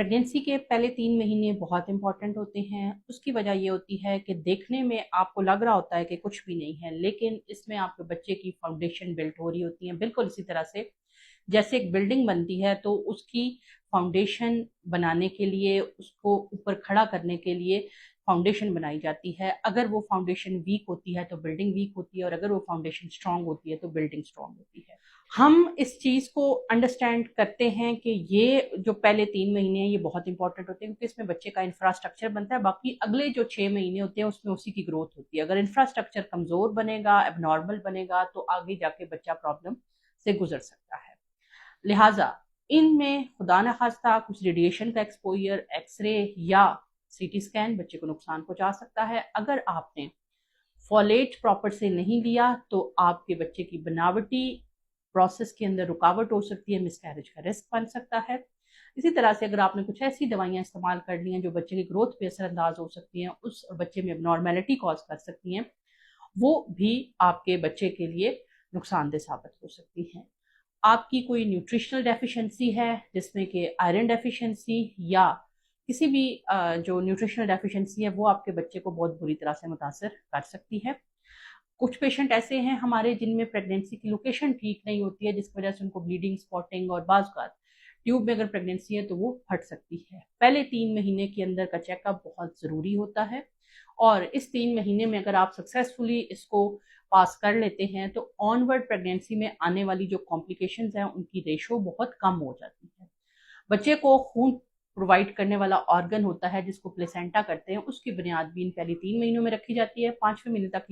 Pregnancy के पहले 3 महीने बहुत इंपॉर्टेंट होते हैं। उसकी वजह ये होती है कि देखने में आपको लग रहा होता है कि कुछ भी नहीं है, लेकिन इसमें आपके बच्चे की फाउंडेशन बिल्ड हो रही होती है। बिल्कुल इसी तरह से जैसे एक बिल्डिंग बनती है, तो उसकी फाउंडेशन बनाने के लिए, उसको ऊपर खड़ा करने के लिए फाउंडेशन बनाई जाती है। अगर वो फाउंडेशन वीक होती है तो बिल्डिंग वीक होती है, और अगर वो फाउंडेशन स्ट्रांग होती है तो बिल्डिंग स्ट्रांग होती है। हम इस चीज को अंडरस्टैंड करते हैं कि ये जो पहले 3 महीने हैं ये बहुत इंपॉर्टेंट होते हैं, क्योंकि इसमें बच्चे का इंफ्रास्ट्रक्चर बनता है। बाकी अगले जो 6 महीने होते हैं उसमें उसी की ग्रोथ होती है। अगर इंफ्रास्ट्रक्चर कमजोर बनेगा, एबनॉर्मल बनेगा, तो आगे जाके बच्चा प्रॉब्लम से गुजर सकता है। लिहाजा इनमें खुदा न खास्ता कुछ रेडिएशन का एक्सपोजर, एक्सरे या सीटी स्कैन बच्चे को नुकसान पहुंचा सकता है। अगर आपने फॉलेट प्रॉपर से नहीं लिया तो आपके बच्चे की बनावटी प्रोसेस के अंदर रुकावट हो सकती है, मिसकैरेज का रिस्क बन सकता है। इसी तरह से अगर आपने कुछ ऐसी दवाइयां इस्तेमाल कर ली हैं जो बच्चे की ग्रोथ पे असरअंदाज हो सकती हैं, उस बच्चे में एबनॉर्मेलिटी कॉज कर सकती हैं, वो भी आपके बच्चे के लिए नुकसानदेह साबित हो सकती हैं। आपकी कोई न्यूट्रिशनल डेफिशिएंसी है, जिसमें कि आयरन डेफिशिएंसी या किसी भी जो न्यूट्रिशनल डेफिशिएंसी है, वो आपके बच्चे को बहुत बुरी तरह से मुतासर कर सकती है। कुछ पेशेंट ऐसे हैं हमारे जिनमें प्रेगनेंसी की लोकेशन ठीक नहीं होती है, जिसकी वजह से उनको ब्लीडिंग, स्पॉटिंग और बाज़ ट्यूब में अगर प्रेगनेंसी है तो वो फट सकती है। पहले 3 महीने के अंदर का चेकअप बहुत ज़रूरी होता है, और इस 3 महीने में अगर आप सक्सेसफुली इसको पास कर लेते हैं तो ऑनवर्ड प्रेगनेंसी में आने वाली जो कॉम्प्लिकेशंस हैं उनकी रेशो बहुत कम हो जाती है। बच्चे को खून प्रोवाइड करने वाला ऑर्गन होता है जिसको प्लेसेंटा करते हैं, उसकी बुनियाद भी इन पहले 3 महीनों में रखी जाती है। 5वें महीने तक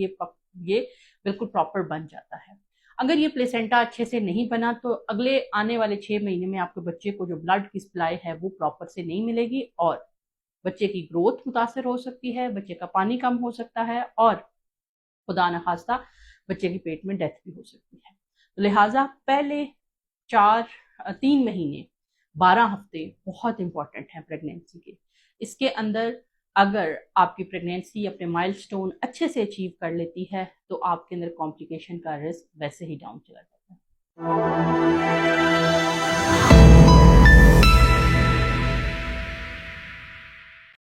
ये बिल्कुल प्रॉपर बन जाता है। अगर ये प्लेसेंटा अच्छे से नहीं बना तो अगले आने वाले 6 महीने में आपके बच्चे को जो ब्लड की सप्लाई है वो प्रॉपर से नहीं मिलेगी, और बच्चे की ग्रोथ मुतासर हो सकती है, बच्चे का पानी कम हो सकता है, और खुदा न खास्ता बच्चे के पेट में डेथ भी हो सकती है। तो लिहाजा पहले 3 महीने 12 हफ्ते बहुत इंपॉर्टेंट हैं प्रेगनेंसी के। इसके अंदर अगर आपकी प्रेगनेंसी अपने माइलस्टोन अच्छे से अचीव कर लेती है तो आपके अंदर कॉम्प्लिकेशन का रिस्क वैसे ही डाउन चला जाता है।